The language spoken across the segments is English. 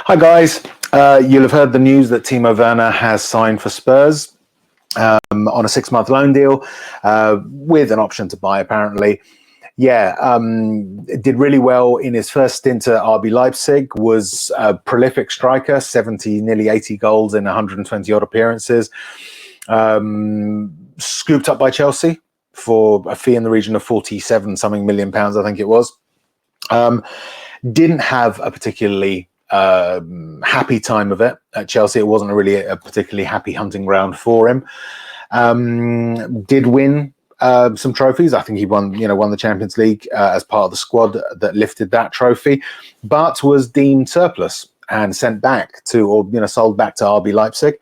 Hi guys, you'll have heard the news that Timo Werner has signed for Spurs on a 6-month loan deal with an option to buy apparently. Did really well in his first stint at RB Leipzig, was a prolific striker, 70, nearly 80 goals in 120 odd appearances. Scooped up by Chelsea for a fee in the region of 47 something million pounds, I think it was. Didn't have a particularly happy time of it at Chelsea. It wasn't really a particularly happy hunting ground for him. Did win some trophies. I think he won the Champions League as part of the squad that lifted that trophy, but was deemed surplus and sent back to, or sold back to RB Leipzig.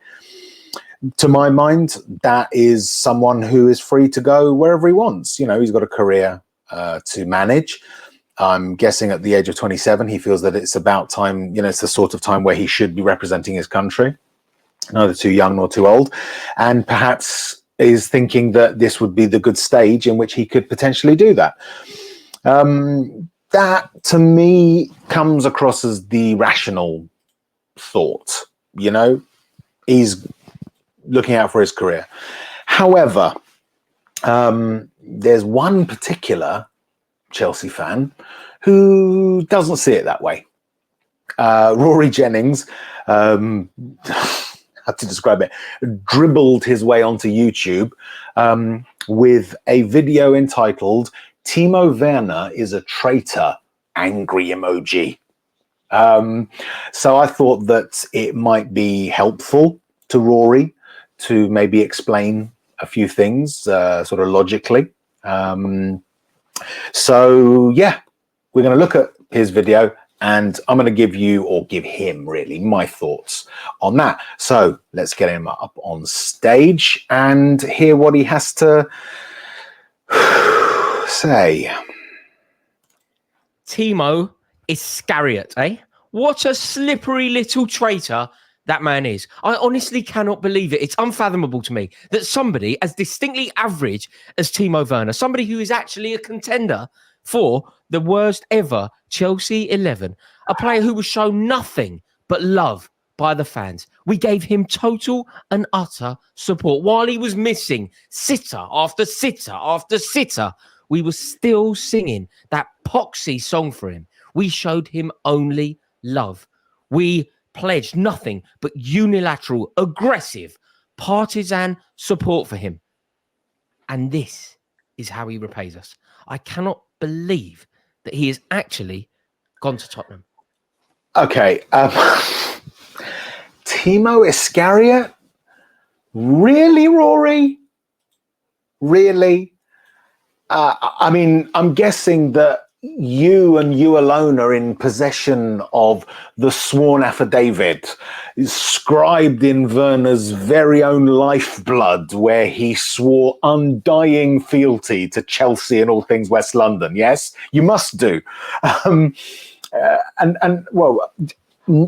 To my mind, that is someone who is free to go wherever he wants. He's got a career to manage. I'm guessing at the age of 27, he feels that it's about time, it's the sort of time where he should be representing his country, neither too young nor too old, and perhaps is thinking that this would be the good stage in which he could potentially do that. That, to me, comes across as the rational thought. He's looking out for his career. However, there's one particular Chelsea fan who doesn't see it that way. Rory Jennings, how to describe it, dribbled his way onto YouTube with a video entitled "Timo Werner is a traitor," angry emoji. So I thought that it might be helpful to Rory to maybe explain a few things sort of logically. So yeah, we're going to look at his video and I'm going to give him really my thoughts on that. So let's get him up on stage and hear what he has to say. Timo Iscariot, eh? What a slippery little traitor that man is. I honestly cannot believe it. It's unfathomable to me that somebody as distinctly average as Timo Werner, somebody who is actually a contender for the worst ever Chelsea 11, a player who was shown nothing but love by the fans. We gave him total and utter support while he was missing sitter after sitter after sitter. We were still singing that poxy song for him. We showed him only love. We pledged nothing but unilateral, aggressive, partisan support for him. And this is how he repays us. I cannot believe that he has actually gone to Tottenham. Okay. Timo Iscariot? Really, Rory? Really? I mean, I'm guessing that you and you alone are in possession of the sworn affidavit scribed in Werner's very own lifeblood, where he swore undying fealty to Chelsea and all things West London. Yes, you must do. Well,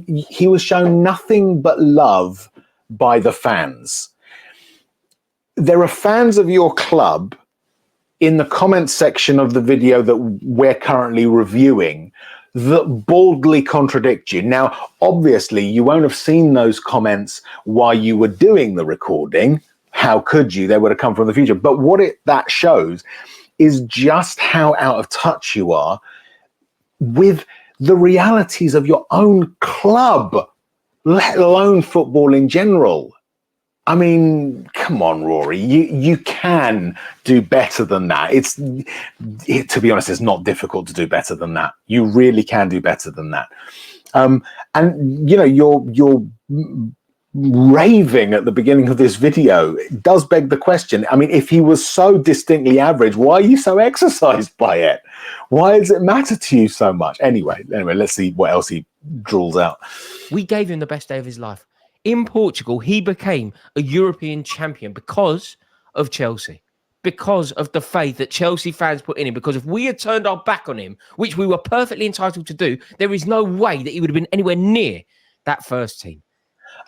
he was shown nothing but love by the fans. There are fans of your club in the comments section of the video that we're currently reviewing that boldly contradict you. Now, obviously, you won't have seen those comments while you were doing the recording. How could you? They would have come from the future. But what that shows is just how out of touch you are with the realities of your own club, let alone football in general. I mean, come on, Rory, you can do better than that. To be honest, it's not difficult to do better than that. You really can do better than that. And you're raving at the beginning of this video. It does beg the question. I mean, if he was so distinctly average, why are you so exercised by it? Why does it matter to you so much? Anyway, let's see what else he drawls out. We gave him the best day of his life. In Portugal, he became a European champion because of Chelsea, because of the faith that Chelsea fans put in him. Because if we had turned our back on him, which we were perfectly entitled to do, there is no way that he would have been anywhere near that first team.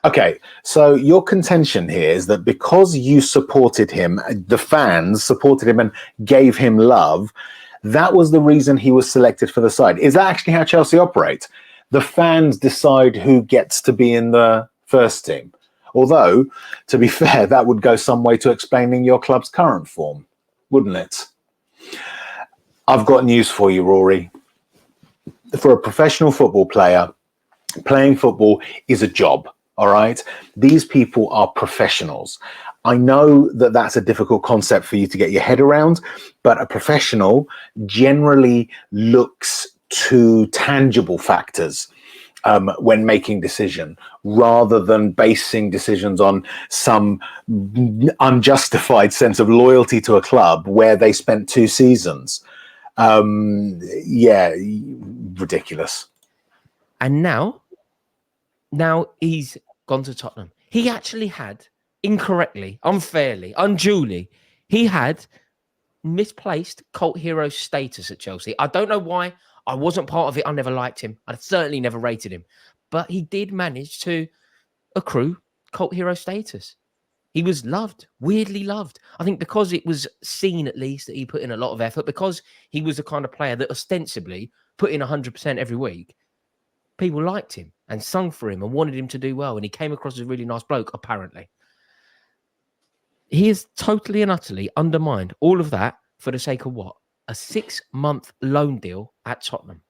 Okay, so your contention here is that because you supported him, the fans supported him and gave him love, that was the reason he was selected for the side. Is that actually how Chelsea operate? The fans decide who gets to be in the first team. Although, to be fair, that would go some way to explaining your club's current form, wouldn't it? I've got news for you, Rory. For a professional football player, playing football is a job, all right? These people are professionals. I know that that's a difficult concept for you to get your head around, but a professional generally looks to tangible factors when making decision, rather than basing decisions on some unjustified sense of loyalty to a club where they spent 2 seasons. Yeah, ridiculous. And now he's gone to Tottenham. He actually had, incorrectly, unfairly, unduly, he had misplaced cult hero status at Chelsea. I don't know why. I wasn't part of it. I never liked him. I certainly never rated him. But he did manage to accrue cult hero status. He was loved, weirdly loved. I think because it was seen, at least, that he put in a lot of effort, because he was the kind of player that ostensibly put in 100% every week, people liked him and sung for him and wanted him to do well. And he came across as a really nice bloke, apparently. He has totally and utterly undermined all of that for the sake of what? A 6-month loan deal at Tottenham.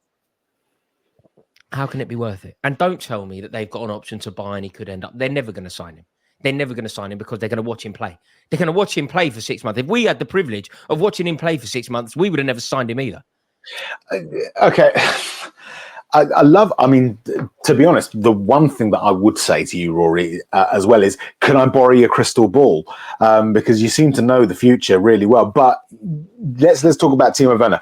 How can it be worth it? And don't tell me that they've got an option to buy and he could end up. They're never going to sign him. They're never going to sign him because they're going to watch him play. They're going to watch him play for 6 months. If we had the privilege of watching him play for 6 months, we would have never signed him either. Okay. I mean, to be honest, the one thing that I would say to you, Rory, as well is, can I borrow your crystal ball? Because you seem to know the future really well. But let's talk about Timo Werner.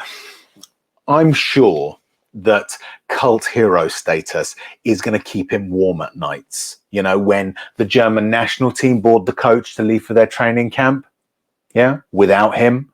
I'm sure that cult hero status is going to keep him warm at nights. You know, when the German national team bored the coach to leave for their training camp, yeah, without him.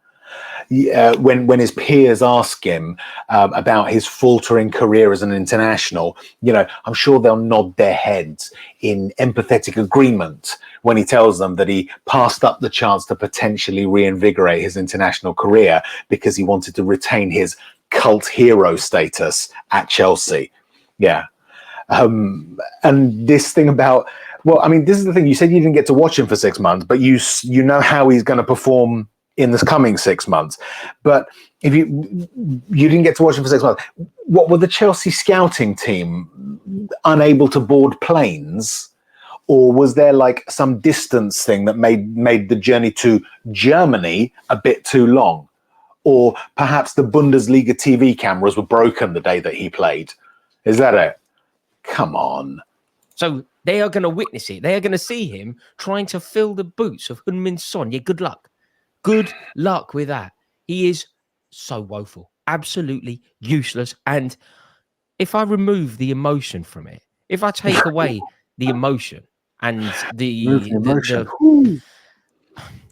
When his peers ask him about his faltering career as an international, you know, I'm sure they'll nod their heads in empathetic agreement when he tells them that he passed up the chance to potentially reinvigorate his international career because he wanted to retain his cult hero status at Chelsea. Yeah. And this thing about, well, I mean, this is the thing. You said you didn't get to watch him for 6 months, but you know how he's going to perform in this coming 6 months. But if you didn't get to watch him for 6 months, what were the Chelsea scouting team unable to board planes? Or was there like some distance thing that made the journey to Germany a bit too long? Or perhaps the Bundesliga TV cameras were broken the day that he played. Is that it? Come on. So they are going to witness it. They are going to see him trying to fill the boots of Heung-min Son. Yeah, good luck. Good luck with that. He is so woeful, absolutely useless. And if I remove the emotion from it, if I take away the emotion and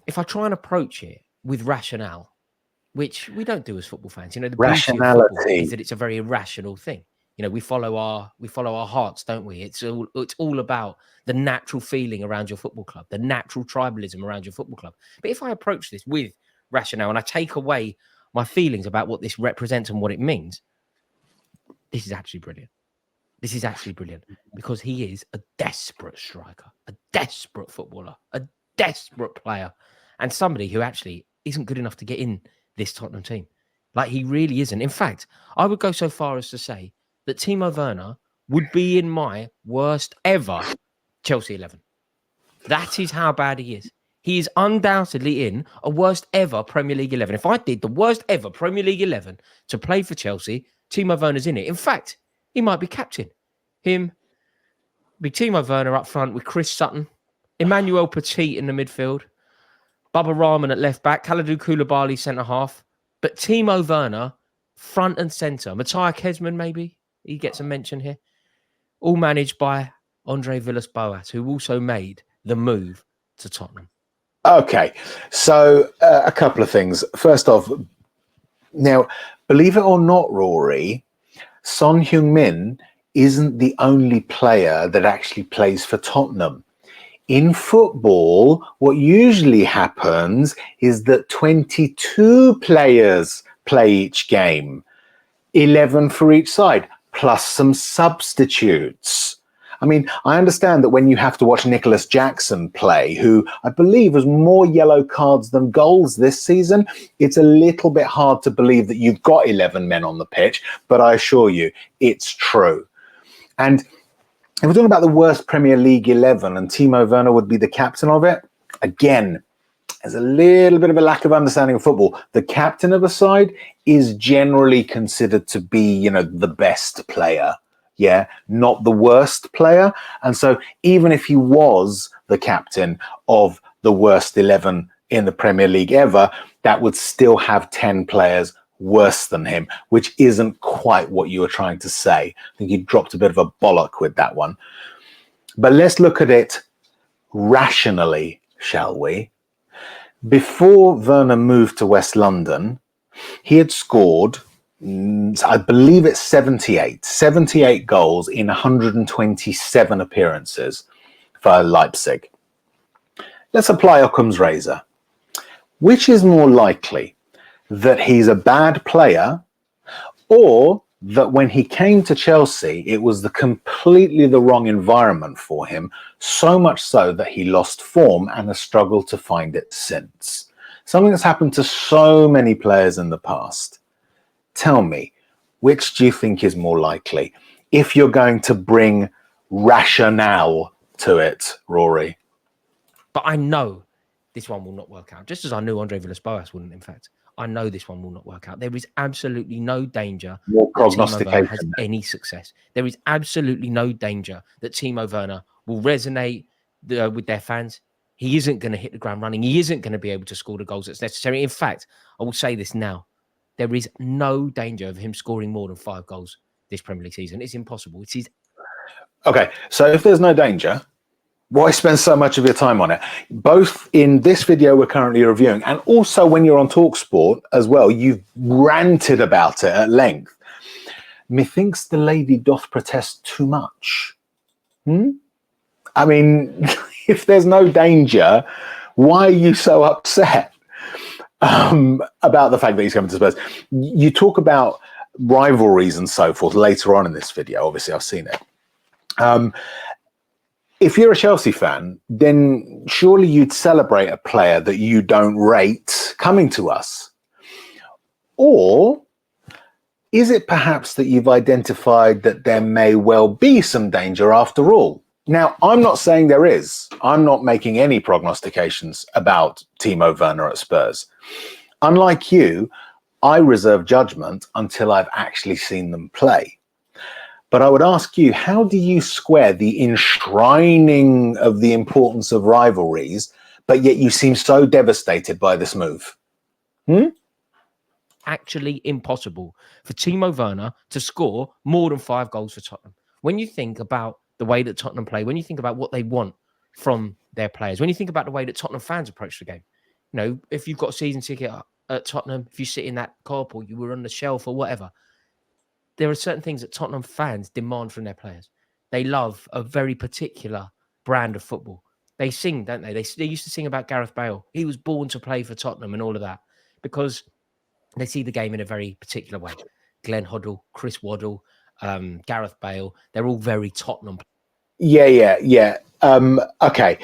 if I try and approach it with rationale, which we don't do as football fans, you know, the beauty of football is that it's a very irrational thing. You know, we follow our hearts, don't we? It's all about the natural feeling around your football club, the natural tribalism around your football club. But if I approach this with rationale and I take away my feelings about what this represents and what it means, this is actually brilliant. This is actually brilliant because he is a desperate striker, a desperate footballer, a desperate player, and somebody who actually isn't good enough to get in this Tottenham team. Like, he really isn't. In fact, I would go so far as to say that Timo Werner would be in my worst ever Chelsea 11. That is how bad he is. He is undoubtedly in a worst ever Premier League 11. If I did the worst ever Premier League 11 to play for Chelsea, Timo Werner's in it. In fact, he might be captain. Him, be Timo Werner up front with Chris Sutton, Emmanuel Petit in the midfield, Bubba Rahman at left back, Kalidou Koulibaly centre half, but Timo Werner front and centre. Matthias Kesman, maybe he gets a mention here. All managed by Andre Villas-Boas, who also made the move to Tottenham. Okay, so a couple of things. First off, now, believe it or not, Rory, Son Heung-min isn't the only player that actually plays for Tottenham. In football, what usually happens is that 22 players play each game, 11 for each side. plus some substitutes. I mean, I understand that when you have to watch Nicholas Jackson play, who I believe has more yellow cards than goals this season, it's a little bit hard to believe that you've got 11 men on the pitch, but I assure you, it's true. And if we're talking about the worst Premier League 11 and Timo Werner would be the captain of it, again, there's a little bit of a lack of understanding of football. The captain of a side is generally considered to be, you know, the best player. Yeah, not the worst player. And so even if he was the captain of the worst 11 in the Premier League ever, that would still have 10 players worse than him, which isn't quite what you were trying to say. I think you dropped a bit of a bollock with that one. But let's look at it rationally, shall we? Before Werner moved to West London, he had scored, I believe it's 78 goals in 127 appearances for Leipzig. Let's apply Occam's razor. Which is more likely, that he's a bad player, or that when he came to Chelsea, it was completely the wrong environment for him, so much so that he lost form and has struggled to find it since? Something that's happened to so many players in the past. Tell me, which do you think is more likely? If you're going to bring rationale to it, Rory. But I know this one will not work out, just as I knew Andre Villas-Boas wouldn't, in fact. I know this one will not work out. There is absolutely no danger that Timo Werner has any success. There is absolutely no danger that Timo Werner will resonate with their fans. He isn't going to hit the ground running. He isn't going to be able to score the goals that's necessary. In fact, I will say this now. There is no danger of him scoring more than 5 goals this Premier League season. It's impossible. It is. Okay, so if there's no danger, why spend so much of your time on it? Both in this video we're currently reviewing and also when you're on TalkSport as well, you've ranted about it at length. Methinks the lady doth protest too much. I mean, if there's no danger, why are you so upset about the fact that he's coming to Spurs? You talk about rivalries and so forth later on in this video. Obviously, I've seen it. If you're a Chelsea fan, then surely you'd celebrate a player that you don't rate coming to us. Or is it perhaps that you've identified that there may well be some danger after all? Now, I'm not saying there is. I'm not making any prognostications about Timo Werner at Spurs. Unlike you, I reserve judgment until I've actually seen them play. But I would ask you, how do you square the enshrining of the importance of rivalries, but yet you seem so devastated by this move? Actually impossible for Timo Werner to score more than 5 goals for Tottenham. When you think about the way that Tottenham play, when you think about what they want from their players, when you think about the way that Tottenham fans approach the game, you know, if you've got a season ticket at Tottenham, if you sit in that car or you were on the shelf or whatever, there are certain things that Tottenham fans demand from their players. They love a very particular brand of football. They sing, don't they? They used to sing about Gareth Bale. He was born to play for Tottenham and all of that because they see the game in a very particular way. Glenn Hoddle, Chris Waddle, Gareth Bale, they're all very Tottenham. Yeah. Okay.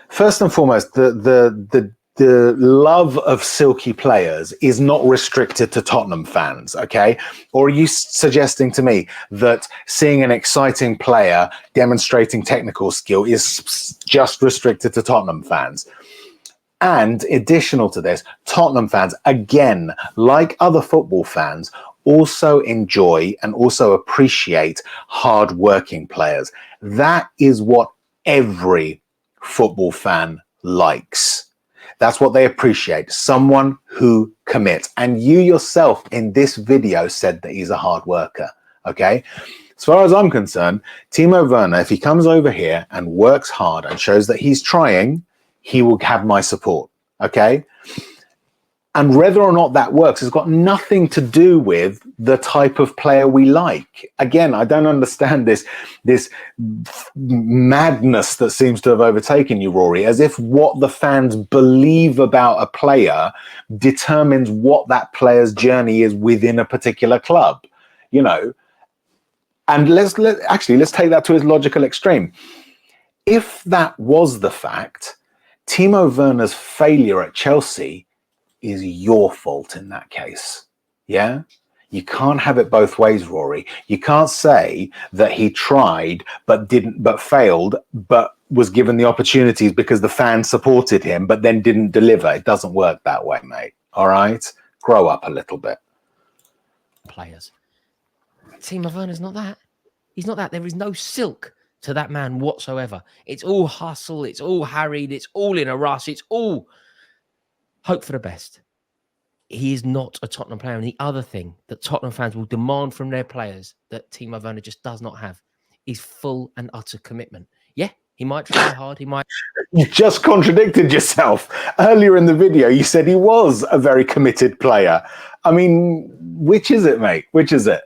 First and foremost, the love of silky players is not restricted to Tottenham fans, okay? Or are you suggesting to me that seeing an exciting player demonstrating technical skill is just restricted to Tottenham fans? And additional to this, Tottenham fans, again, like other football fans, also enjoy and also appreciate hard-working players. That is what every football fan likes. That's what they appreciate, someone who commits. And you yourself in this video said that he's a hard worker, okay? As far as I'm concerned, Timo Werner, if he comes over here and works hard and shows that he's trying, he will have my support, okay? And whether or not that works has got nothing to do with the type of player we like. Again, I don't understand this madness that seems to have overtaken you, Rory, as if what the fans believe about a player determines what that player's journey is within a particular club. You know, And let's take that to its logical extreme. If that was the fact, Timo Werner's failure at Chelsea is your fault in that case. Yeah? You can't have it both ways, Rory. You can't say that he tried but failed, but was given the opportunities because the fans supported him, but then didn't deliver. It doesn't work that way, mate. All right? Grow up a little bit. Players. Timo Werner's not that. He's not that. There is no silk to that man whatsoever. It's all hustle. It's all harried. It's all in a rush. It's all hope for the best. He is not a Tottenham player. And the other thing that Tottenham fans will demand from their players that Timo Werner just does not have is full and utter commitment. Yeah, he might try hard. He might. You just contradicted yourself. Earlier in the video, you said he was a very committed player. I mean, which is it, mate? Which is it?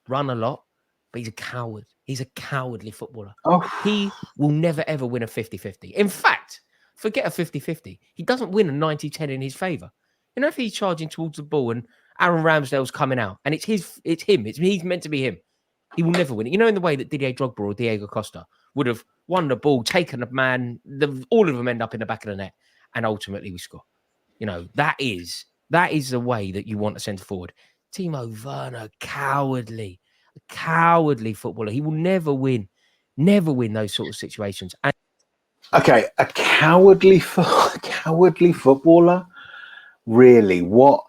Run a lot, but he's a coward. He's a cowardly footballer. Oh. He will never, ever win a 50-50. In fact, forget a 50-50. He doesn't win a 90-10 in his favour. You know, if he's charging towards the ball and Aaron Ramsdale's coming out and it's him, he's meant to be him, he will never win it. You know, in the way that Didier Drogba or Diego Costa would have won the ball, taken a man, all of them end up in the back of the net, and ultimately we score. You know, that is the way that you want a centre forward. Timo Werner, cowardly footballer. He will never win those sort of situations. And okay, a cowardly footballer. Really, what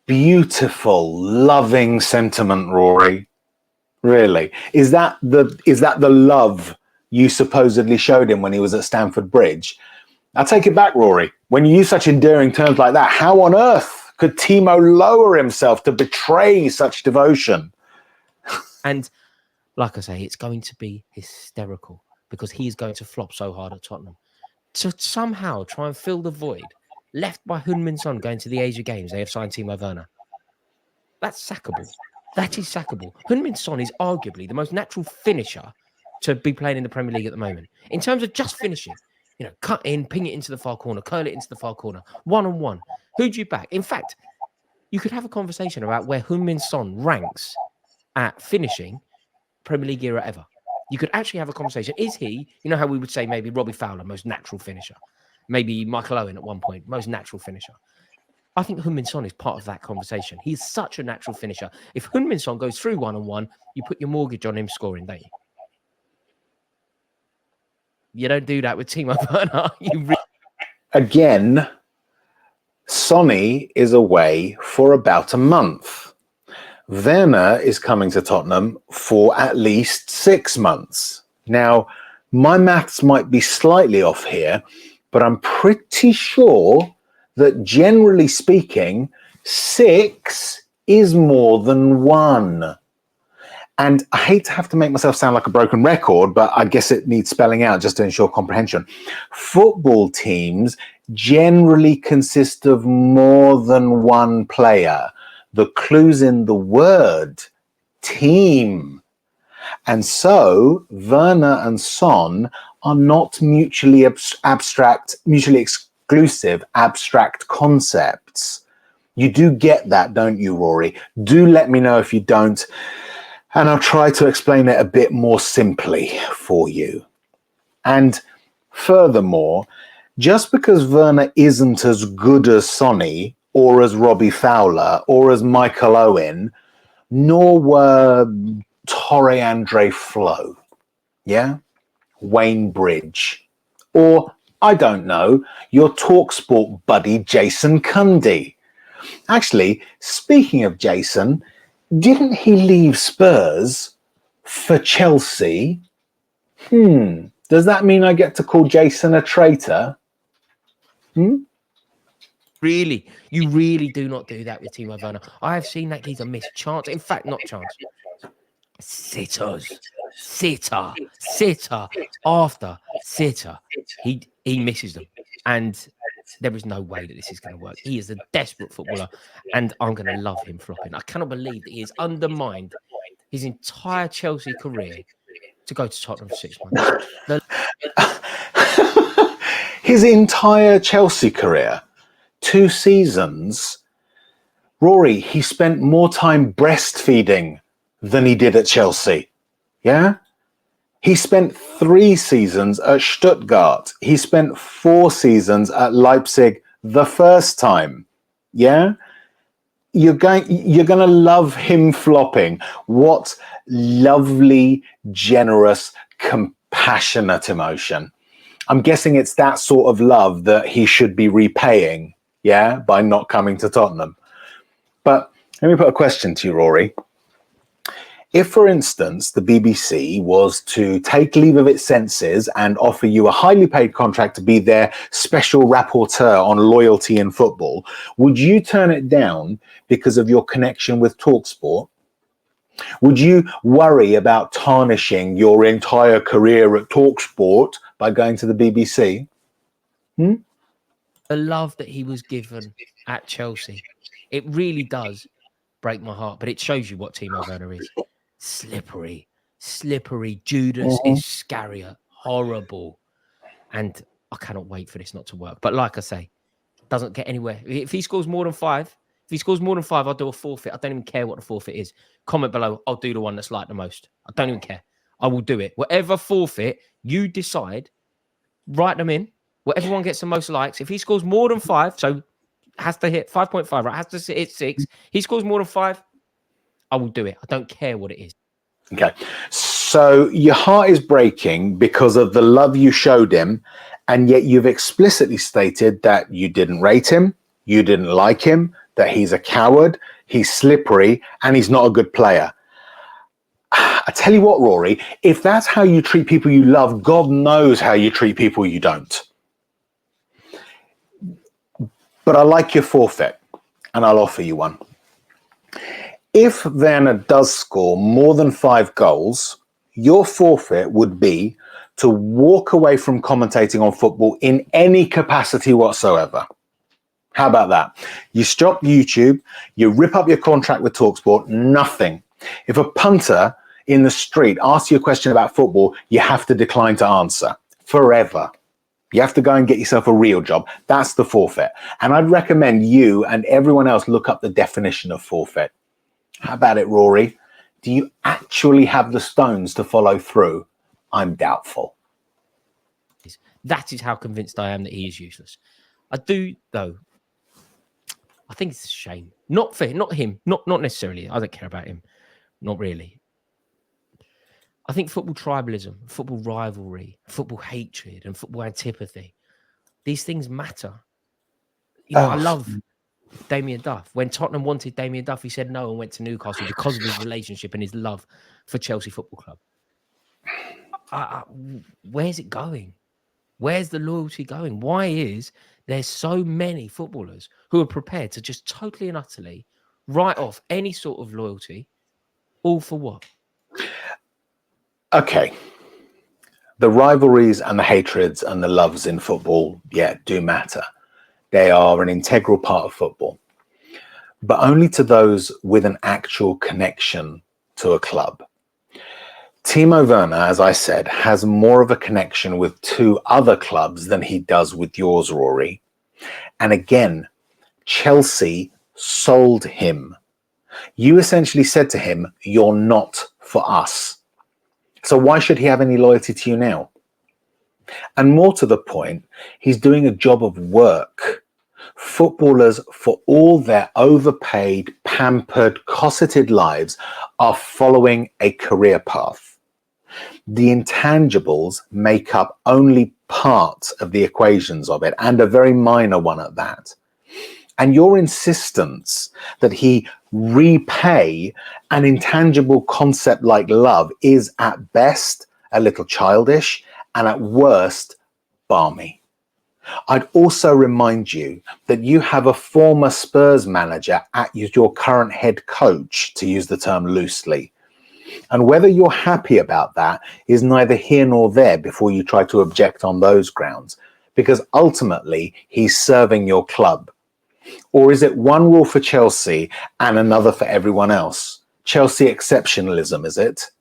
beautiful, loving sentiment, Rory. Really, is that the love you supposedly showed him when he was at Stamford Bridge? I take it back, Rory. When you use such endearing terms like that, how on earth could Timo lower himself to betray such devotion? And like I say, it's going to be hysterical because he is going to flop so hard at Tottenham. To somehow try and fill the void left by Heung-min Son going to the Asia Games, they have signed Timo Werner. That's sackable. That is sackable. Heung-min Son is arguably the most natural finisher to be playing in the Premier League at the moment. In terms of just finishing, you know, cut in, ping it into the far corner, curl it into the far corner, one-on-one. Who do you back? In fact, you could have a conversation about where Heung-min Son ranks at finishing Premier League era ever. You could actually have a conversation. Is he, you know how we would say maybe Robbie Fowler, most natural finisher? Maybe Michael Owen at one point, most natural finisher. I think Heung-min Son is part of that conversation. He's such a natural finisher. If Heung-min Son goes through one-on-one, you put your mortgage on him scoring, don't you? You don't do that with Timo Werner. Again, Sonny is away for about a month. Werner is coming to Tottenham for at least 6 months. Now, my maths might be slightly off here, but I'm pretty sure that generally speaking, 6 is more than 1. And I hate to have to make myself sound like a broken record, but I guess it needs spelling out just to ensure comprehension. Football teams generally consist of more than one player. The clue's in the word team. And so Werner and Son are not mutually exclusive abstract concepts. You do get that, don't you, Rory? Do let me know if you don't, and I'll try to explain it a bit more simply for you. And furthermore, just because Werner isn't as good as Sonny or as Robbie Fowler or as Michael Owen, nor were Torre Andre Flo, yeah? Wayne Bridge, or, I don't know, your TalkSport buddy Jason Cundy. Actually, speaking of Jason, didn't he leave Spurs for Chelsea? Does that mean I get to call Jason a traitor? Really? You really do not do that with Timo Werner. I have seen that he's a missed chance. In fact, not chance. Sitter after sitter. He misses them. And there is no way that this is going to work. He is a desperate footballer, and I'm going to love him flopping. I cannot believe that he has undermined his entire Chelsea career to go to Tottenham for 6 months. His entire Chelsea career, 2 seasons. Rory, he spent more time breastfeeding than he did at Chelsea. Yeah? He spent 3 seasons at Stuttgart. He spent 4 seasons at Leipzig the first time. Yeah? You're going to love him flopping. What lovely, generous, compassionate emotion. I'm guessing it's that sort of love that he should be repaying, yeah, by not coming to Tottenham. But let me put a question to you, Rory. If, for instance, the BBC was to take leave of its senses and offer you a highly paid contract to be their special rapporteur on loyalty in football, would you turn it down because of your connection with TalkSport? Would you worry about tarnishing your entire career at TalkSport by going to the BBC? The love that he was given at Chelsea, it really does break my heart, but it shows you what Timo Werner is. Slippery, Judas Iscariot, horrible. And I cannot wait for this not to work. But like I say, doesn't get anywhere. If he scores more than 5, I'll do a forfeit. I don't even care what the forfeit is. Comment below. I'll do the one that's liked the most. I don't even care. I will do it. Whatever forfeit you decide, write them in. Whatever one gets the most likes. If he scores more than 5, so has to hit 5.5, right? Has to hit 6. He scores more than 5, I will do it. I don't care what it is. Okay. So your heart is breaking because of the love you showed him, and yet you've explicitly stated that you didn't rate him, you didn't like him, that he's a coward, he's slippery, and he's not a good player. I tell you what, Rory, if that's how you treat people you love, God knows how you treat people you don't. But I like your forfeit, and I'll offer you one. If Werner does score more than 5 goals, your forfeit would be to walk away from commentating on football in any capacity whatsoever. How about that? You stop YouTube, you rip up your contract with TalkSport, nothing. If a punter in the street asks you a question about football, you have to decline to answer forever. You have to go and get yourself a real job. That's the forfeit. And I'd recommend you and everyone else look up the definition of forfeit. How about it, Rory? Do you actually have the stones to follow through? I'm doubtful. That is how convinced I am that he is useless. I do, though. I think it's a shame. Not for him, not him, not necessarily. I don't care about him. Not really. I think football tribalism, football rivalry, football hatred, and football antipathy, these things matter. You know, I love Damien Duff. When Tottenham wanted Damien Duff, he said no and went to Newcastle because of his relationship and his love for Chelsea Football Club. Where's it going? Where's the loyalty going? Why is there so many footballers who are prepared to just totally and utterly write off any sort of loyalty? All for what? Okay. The rivalries and the hatreds and the loves in football, do matter. They are an integral part of football, but only to those with an actual connection to a club. Timo Werner, as I said, has more of a connection with 2 other clubs than he does with yours, Rory. And again, Chelsea sold him. You essentially said to him, you're not for us. So why should he have any loyalty to you now? And more to the point, he's doing a job of work. Footballers, for all their overpaid, pampered, cosseted lives, are following a career path. The intangibles make up only part of the equations of it, and a very minor one at that. And your insistence that he repay an intangible concept like love is at best a little childish and at worst balmy. I'd also remind you that you have a former Spurs manager at your current head coach, to use the term loosely. And whether you're happy about that is neither here nor there before you try to object on those grounds, because ultimately he's serving your club. Or is it one rule for Chelsea and another for everyone else? Chelsea exceptionalism, is it?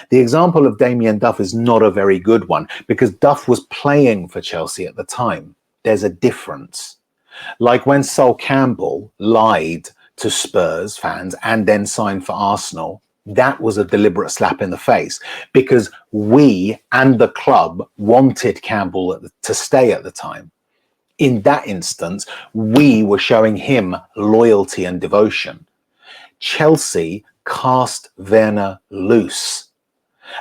The example of Damien Duff is not a very good one because Duff was playing for Chelsea at the time. There's a difference. Like when Sol Campbell lied to Spurs fans and then signed for Arsenal. That was a deliberate slap in the face because we and the club wanted Campbell to stay at the time. In that instance, we were showing him loyalty and devotion. Chelsea cast Werner loose.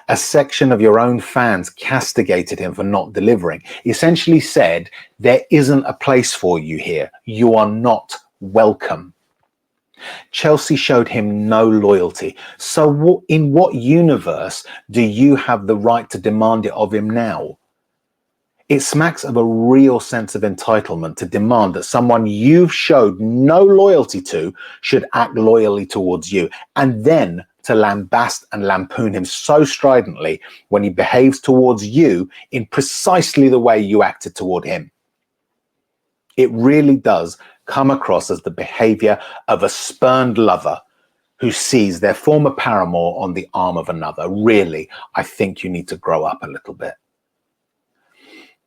A section of your own fans castigated him for not delivering, essentially said, there isn't a place for you here. You are not welcome. Chelsea showed him no loyalty. So in what universe do you have the right to demand it of him now? It smacks of a real sense of entitlement to demand that someone you've showed no loyalty to should act loyally towards you, and then to lambast and lampoon him so stridently when he behaves towards you in precisely the way you acted toward him. It really does come across as the behavior of a spurned lover who sees their former paramour on the arm of another. Really, I think you need to grow up a little bit.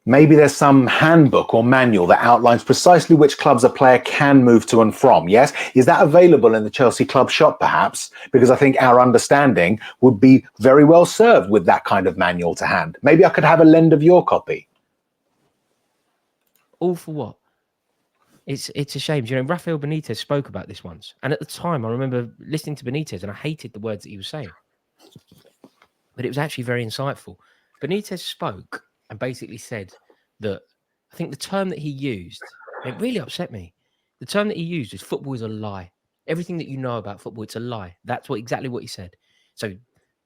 Maybe there's some handbook or manual that outlines precisely which clubs a player can move to and from. Yes, is that available in the Chelsea club shop perhaps? Because I think our understanding would be very well served with that kind of manual to hand. Maybe I could have a lend of your copy. All for what? It's a shame. You know, Rafael Benitez spoke about this once. And at the time, I remember listening to Benitez and I hated the words that he was saying. But it was actually very insightful. Benitez spoke and basically said that, I think the term that he used, it really upset me. The term that he used is football is a lie. Everything that you know about football, it's a lie. That's exactly what he said. So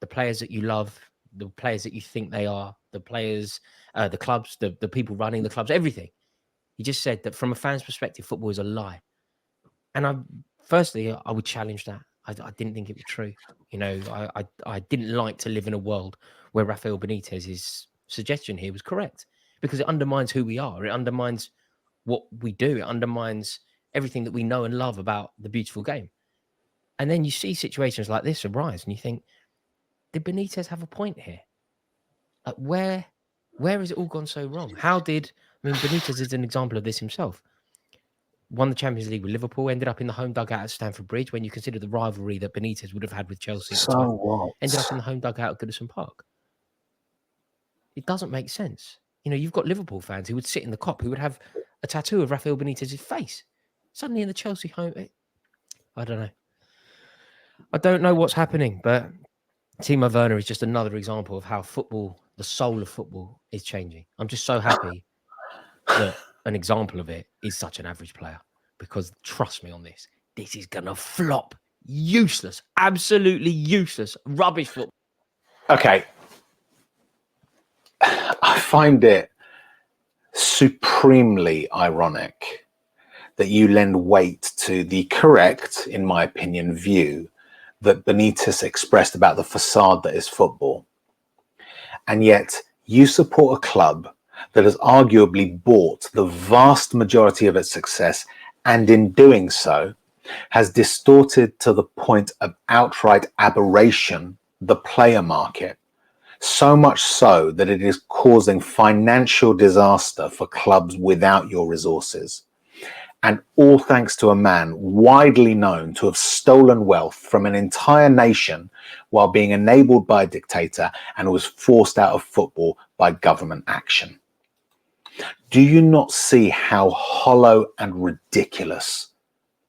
the players that you love, the players that you think they are, the players, the clubs, the people running the clubs, everything. He just said that from a fan's perspective, football is a lie. And firstly, I would challenge that. I didn't think it was true. You know, I didn't like to live in a world where Rafael Benitez's suggestion here was correct, because it undermines who we are. It undermines what we do. It undermines everything that we know and love about the beautiful game. And then you see situations like this arise and you think, did Benitez have a point here? Like where has it all gone so wrong? Benitez is an example of this himself. Won the Champions League with Liverpool, ended up in the home dugout at Stamford Bridge when you consider the rivalry that Benitez would have had with Chelsea at the time. What? Ended up in the home dugout at Goodison Park. It doesn't make sense. You know, you've got Liverpool fans who would sit in the Kop, who would have a tattoo of Rafael Benitez's face. Suddenly in the Chelsea home, I don't know. I don't know what's happening, but Timo Werner is just another example of how football, the soul of football, is changing. I'm just so happy that an example of it is such an average player, because trust me on this is going to flop. Useless, absolutely useless, rubbish football. Okay. I find it supremely ironic that you lend weight to the correct, in my opinion, view that Benitez expressed about the facade that is football. And yet you support a club that has arguably bought the vast majority of its success, and in doing so has distorted to the point of outright aberration the player market. So much so that it is causing financial disaster for clubs without your resources. And all thanks to a man widely known to have stolen wealth from an entire nation while being enabled by a dictator and was forced out of football by government action. Do you not see how hollow and ridiculous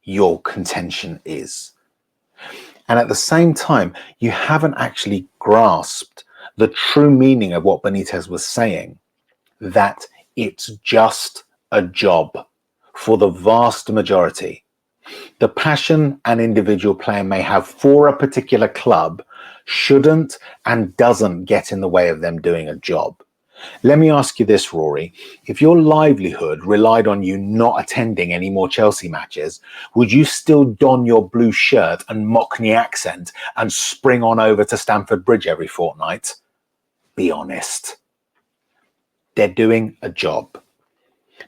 your contention is? And at the same time, you haven't actually grasped the true meaning of what Benitez was saying, that it's just a job for the vast majority. The passion an individual player may have for a particular club shouldn't and doesn't get in the way of them doing a job. Let me ask you this, Rory. If your livelihood relied on you not attending any more Chelsea matches, would you still don your blue shirt and mockney accent and spring on over to Stamford Bridge every fortnight? Be honest. They're doing a job.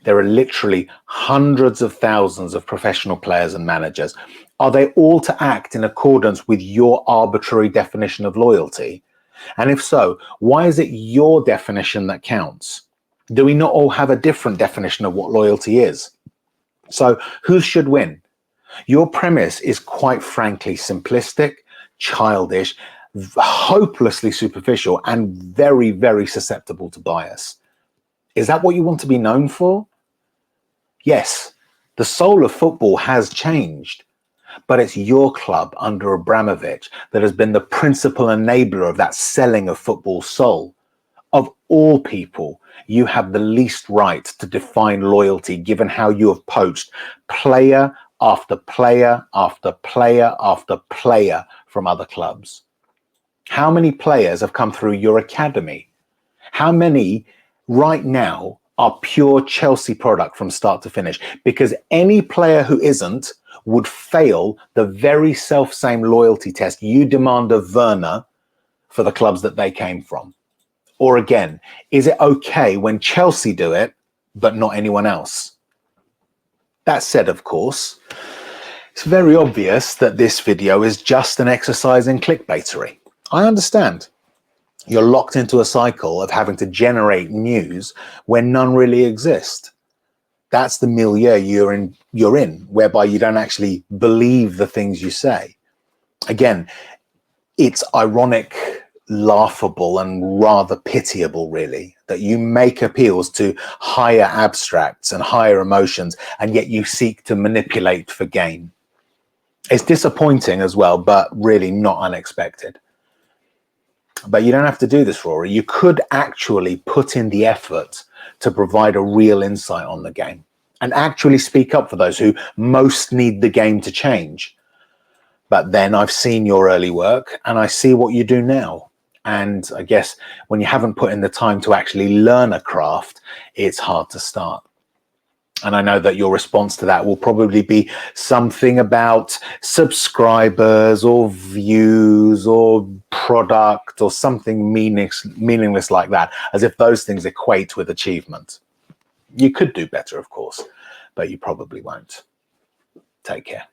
There are literally hundreds of thousands of professional players and managers. Are they all to act in accordance with your arbitrary definition of loyalty? And if so, why is it your definition that counts? Do we not all have a different definition of what loyalty is? So who should win? Your premise is quite frankly simplistic, childish, hopelessly superficial, and very, very susceptible to bias. Is that what you want to be known for? Yes, the soul of football has changed, but it's your club under Abramovich that has been the principal enabler of that selling of football's soul. Of all people, you have the least right to define loyalty given how you have poached player after player after player after player from other clubs. How many players have come through your academy? How many right now are pure Chelsea product from start to finish? Because any player who isn't would fail the very self-same loyalty test you demand of Werner for the clubs that they came from. Or again, is it okay when Chelsea do it, but not anyone else? That said, of course, it's very obvious that this video is just an exercise in clickbaitery. I understand. You're locked into a cycle of having to generate news when none really exist. That's the milieu you're in, whereby you don't actually believe the things you say. Again, it's ironic, laughable, and rather pitiable, really, that you make appeals to higher abstracts and higher emotions, and yet you seek to manipulate for gain. It's disappointing as well, but really not unexpected. But you don't have to do this, Rory. You could actually put in the effort to provide a real insight on the game and actually speak up for those who most need the game to change. But then I've seen your early work and I see what you do now. And I guess when you haven't put in the time to actually learn a craft, it's hard to start. And I know that your response to that will probably be something about subscribers or views or product or something meaningless like that, as if those things equate with achievement. You could do better, of course, but you probably won't. Take care.